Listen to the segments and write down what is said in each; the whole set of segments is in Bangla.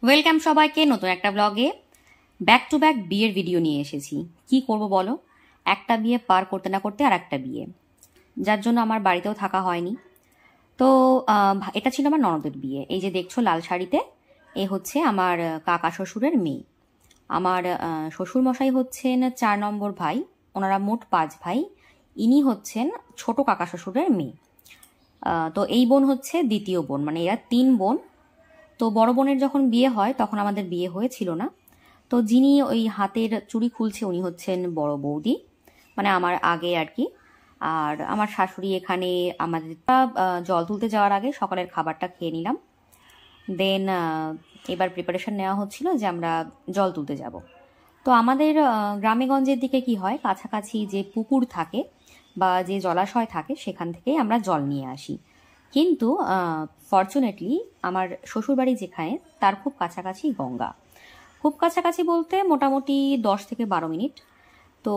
ওয়েলকাম সবাইকে নতুন একটা ব্লগে। ব্যাক টু ব্যাক বিয়ের ভিডিও নিয়ে এসেছি। কি করব বলো, একটা বিয়ে পার করতে না করতে আর একটা বিয়ে, যার জন্য আমার বাড়িতেও থাকা হয়নি। তো এটা ছিল আমার ননদের বিয়ে। এই যে দেখছো লাল শাড়িতে, এ হচ্ছে আমার কাকা শ্বশুরের মেয়ে। আমার শ্বশুর মশাই হচ্ছেন 4 নম্বর ভাই, ওনারা মোট 5 ভাই। ইনি হচ্ছেন ছোট কাকা শ্বশুরের মেয়ে। তো এই বোন হচ্ছে দ্বিতীয় বোন, মানে এরা 3 বোন। তো বড় বোনের যখন বিয়ে হয় তখন আমাদের বিয়ে হয়েছিল না। তো যিনি ওই হাতের চুড়ি খুলছে উনি হচ্ছেন বড় বৌদি, মানে আমার আগে আর কি। আর আমার শাশুড়ি এখানে আমাদের জল তুলতে যাওয়ার আগে সকালের খাবারটা খেয়ে নিলাম। দেন এবার প্রিপারেশন নেওয়া হচ্ছিল যে আমরা জল তুলতে যাব। তো আমাদের গ্রামেগঞ্জের দিকে কি হয়, কাছাকাছি যে পুকুর থাকে বা যে জলাশয় থাকে সেখান থেকেই আমরা জল নিয়ে আসি। কিন্তু ফর্চুনেটলি আমার শ্বশুরবাড়ি যেখানে, তার খুব কাছাকাছি গঙ্গা। খুব কাছাকাছি বলতে মোটামুটি 10 থেকে 12 মিনিট। তো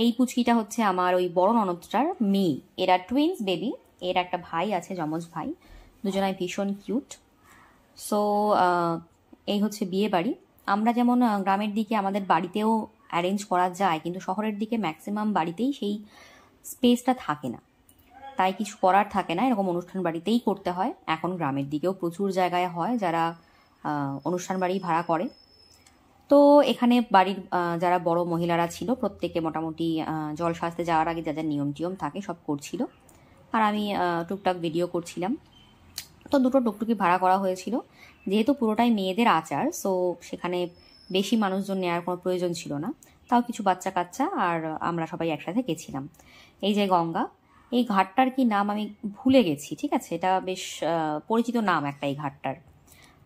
এই পুচকিটা হচ্ছে আমার ওই বড় ননদটার মেয়ে। এরা টুইন্স বেবি। এর একটা ভাই আছে, যমজ ভাই, দুজনাই ভীষণ কিউট। সো এই হচ্ছে বিয়ে বাড়ি। আমরা যেমন গ্রামের দিকে আমাদের বাড়িতেও অ্যারেঞ্জ করা যায়, কিন্তু শহরের দিকে ম্যাক্সিমাম বাড়িতেই সেই স্পেসটা থাকে না, তাই কিছু করার থাকে না, এরকম অনুষ্ঠান বাড়িতেই করতে হয়। এখন গ্রামের দিকেও প্রচুর জায়গায় হয় যারা অনুষ্ঠান বাড়ি ভাড়া করে। তো এখানে বাড়ির যারা বড় মহিলারা ছিল প্রত্যেকে মোটামুটি জল সাজতে যাওয়ার আগে যা যা নিয়ম টিয়ম থাকে সব করছিল, আর আমি টুকটাক ভিডিও করছিলাম। তো দুটো টুকটুকি ভাড়া করা হয়েছিল, যেহেতু পুরোটাই মেয়েদের আচার, সো সেখানে বেশি মানুষজন নেওয়ার কোনো প্রয়োজন ছিল না। তাও কিছু বাচ্চা কাচ্চা আর আমরা সবাই একসাথে গেছিলাম। এই যে গঙ্গা, এই ঘাটটার কি নাম আমি ভুলে গেছি, ঠিক আছে, এটা বেশ পরিচিত নাম একটা এই ঘাটটার।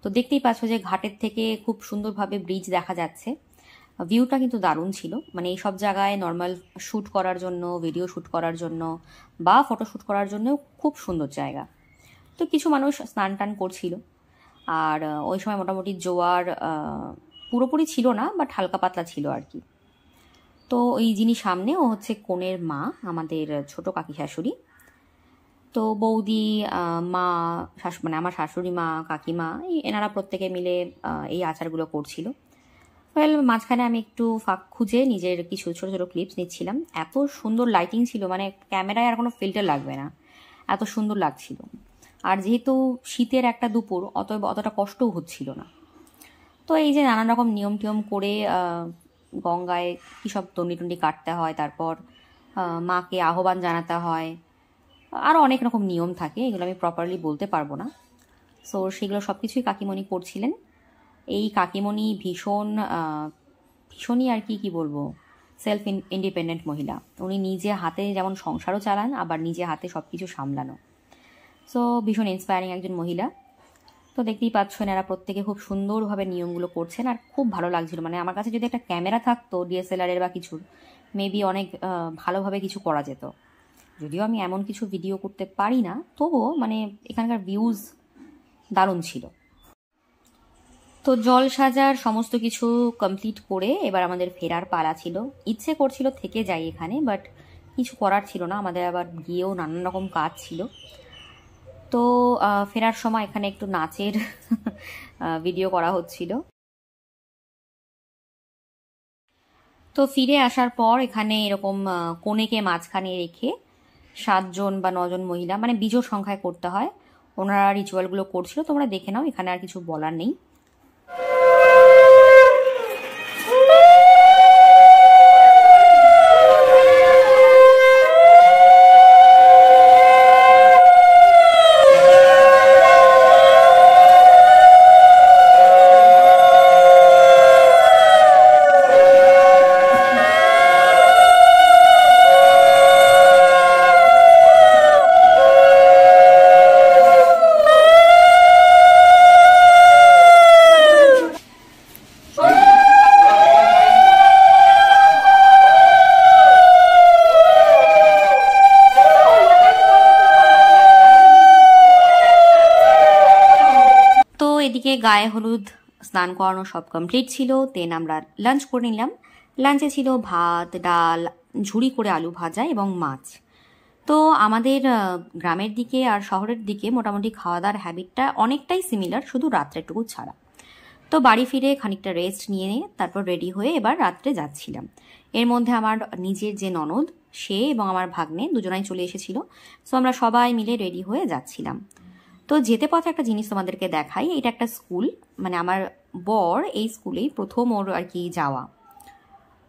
তো দেখতেই পাচ্ছ যে ঘাটের থেকে খুব সুন্দরভাবে ব্রিজ দেখা যাচ্ছে। ভিউটা কিন্তু দারুণ ছিল, মানে এই সব জায়গায় নর্মাল শ্যুট করার জন্য, ভিডিও শ্যুট করার জন্য বা ফটো শ্যুট করার জন্য খুব সুন্দর জায়গা। তো কিছু মানুষ স্নান টান করছিল, আর ওই সময় মোটামুটি জোয়ার পুরোপুরি ছিল না, বাট হালকা পাতলা ছিল আর কি। তো ওই যিনি সামনে, ও হচ্ছে কনের মা, আমাদের ছোট কাকি শাশুড়ি। তো বৌদি, মা, মানে আমার শাশুড়ি মা, কাকিমা, এনারা প্রত্যেকে মিলে এই আচারগুলো করছিল। ওয়েল, মাঝখানে আমি একটু ফাঁক খুঁজে নিজের কিছু ছোট ছোট ক্লিপস নিচ্ছিলাম। এত সুন্দর লাইটিং ছিল, মানে ক্যামেরায় আর কোনো ফিল্টার লাগবে না, এত সুন্দর লাগছিল। আর যেহেতু শীতের একটা দুপুর, অতএব অতটা কষ্টও হচ্ছিল না। তো এই যে নানান রকম নিয়ম টিয়ম করে গঙ্গায় কী সব দণ্ডি টন্ডি কাটতে হয়, তারপর মাকে আহ্বান জানাতে হয়, আরও অনেক রকম নিয়ম থাকে, এগুলো আমি প্রপারলি বলতে পারবো না। সো সেগুলো সব কিছুই কাকিমণি করছিলেন। এই কাকিমণি ভীষণই আর কি বলবো, সেলফ ইন্ডিপেন্ডেন্ট মহিলা। উনি নিজে হাতে যেমন সংসারও চালান, আবার নিজে হাতে সব কিছু সামলানো। সো ভীষণ ইন্সপায়ারিং একজন মহিলা। তো দেখতেই পাচ্ছ এনারা প্রত্যেকে খুব সুন্দরভাবে নিয়মগুলো করছেন, আর খুব ভালো লাগছিল। মানে আমার কাছে যদি একটা ক্যামেরা থাকতো ডিএসএলআরের বা কিছুর, মেবি অনেক ভালোভাবে কিছু করা যেত। যদিও আমি এমন কিছু ভিডিও করতে পারি না, তবুও মানে এখানকার ভিউজ দারুণ ছিল। তো জল সাজার সমস্ত কিছু কমপ্লিট করে এবার আমাদের ফেরার পালা ছিল। ইচ্ছে করছিল থেকে যাই এখানে, বাট কিছু করার ছিল না, আমাদের আবার গিয়েও নানান রকম কাজ ছিল। তো ফেরার সময় এখানে একটু নাচের ভিডিও করা হচ্ছিল। তো ফিরে আসার পর এখানে এরকম কনেকে মাঝখানে রেখে 7 জন বা 9 জন মহিলা, মানে বিজোড় সংখ্যায় করতে হয়, ওনারা রিচুয়ালগুলো করছিল। তোমরা দেখে নাও, এখানে আর কিছু বলার নেই। এদিকে গায়ে হলুদ, স্নান করানো সব কমপ্লিট ছিল। দেন আমরা লাঞ্চ করে নিলাম। লাঞ্চে ছিল ভাত, ডাল, ঝুড়ি করে আলু ভাজা এবং মাছ। তো আমাদের গ্রামের দিকে আর শহরের দিকে মোটামুটি খাওয়া দাওয়ার হ্যাবিটটা অনেকটাই সিমিলার, শুধু রাত্রেটুকু ছাড়া। তো বাড়ি ফিরে খানিকটা রেস্ট নিয়ে তারপর রেডি হয়ে এবার রাত্রে যাচ্ছিলাম। এর মধ্যে আমার নিজের যে ননদ সে এবং আমার ভাগ্নে দুজনাই চলে এসেছিল। সো আমরা সবাই মিলে রেডি হয়ে যাচ্ছিলাম। তো যেতে পথে একটা জিনিস তোমাদেরকে দেখাই। এটা একটা স্কুল, মানে আমার বর এই স্কুলেই প্রথম ওর আর কি যাওয়া।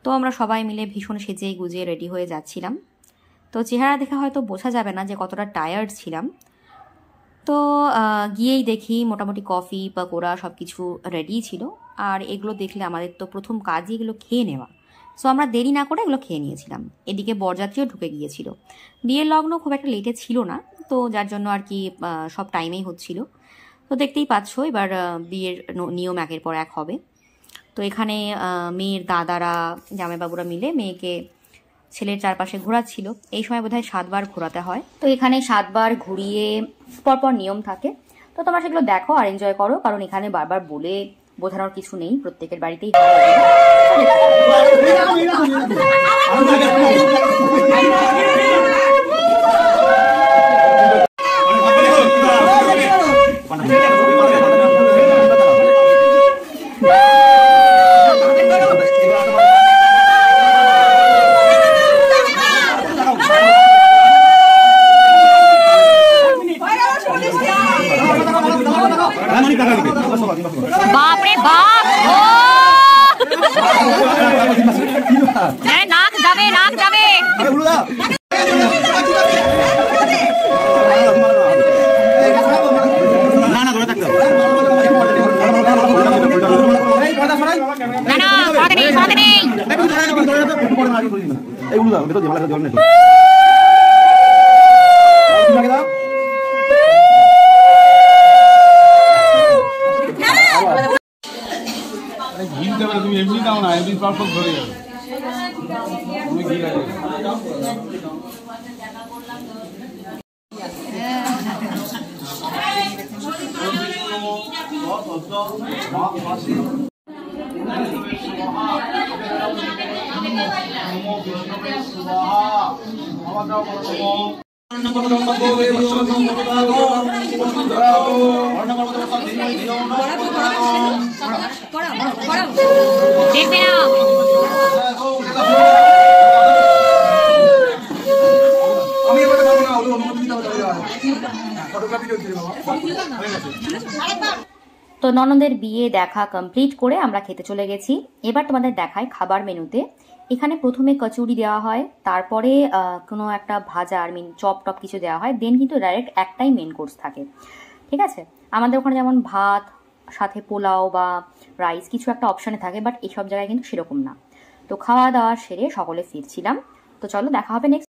তো আমরা সবাই মিলে ভীষণ সেজে গুজে রেডি হয়ে যাচ্ছিলাম। তো চেহারা দেখে হয়তো বোঝা যাবে না যে কতটা টায়ার্ড ছিলাম। তো গিয়েই দেখি মোটামুটি কফি পকোড়া সব কিছু রেডি ছিল। আর এগুলো দেখলে আমাদের তো প্রথম কাজই এগুলো খেয়ে নেওয়া। সো আমরা দেরি না করে এগুলো খেয়ে নিয়েছিলাম। এদিকে বরযাত্রীও ঢুকে গিয়েছিল। বিয়ের লগ্ন খুব একটা লেটে ছিল না, তো যার জন্য আর কি সব টাইমেই হচ্ছিল। তো দেখতেই পাচ্ছ এবার বিয়ের নিয়ম একের পর এক হবে। তো এখানে মেয়ের দাদারা জামাইবাবুরা মিলে মেয়েকে ছেলের চারপাশে ঘোরাচ্ছিল। এই সময় বোধহয় 7 বার ঘোরাতে হয়। তো এখানে 7 বার ঘুরিয়ে পরপর নিয়ম থাকে। তো তোমরা সেগুলো দেখো আর এনজয় করো, কারণ এখানে বারবার বলে বোঝানোর কিছু নেই, প্রত্যেকের বাড়িতেই বাপ রে বাপ, নাক যাবে নাক যাবে। তুমি এমনি দাও না, এমনি পারফেক্ট ধরে যাবে। তুমি ঘি লাগে দেখবে না। তো ননদের বিয়ে দেখা কমপ্লিট করে আমরা খেতে চলে গেছি। এবার তোমাদের দেখাই খাবার মেনুতে। এখানে প্রথমে কচুরি দেওয়া হয়, তারপরে কোনো একটা ভাজা আর চপ টপ কিছু দেওয়া হয়, দেন কিন্তু ডাইরেক্ট একটাই মেন কোর্স থাকে। ঠিক আছে, আমাদের ওখানে যেমন ভাত সাথে পোলাও বা রাইস কিছু একটা অপশানে থাকে, বাট এইসব জায়গায় কিন্তু সেরকম না। তো খাওয়া দাওয়া সেরে সকলে ফিরছিলাম। তো চলো দেখা হবে নেক্সট।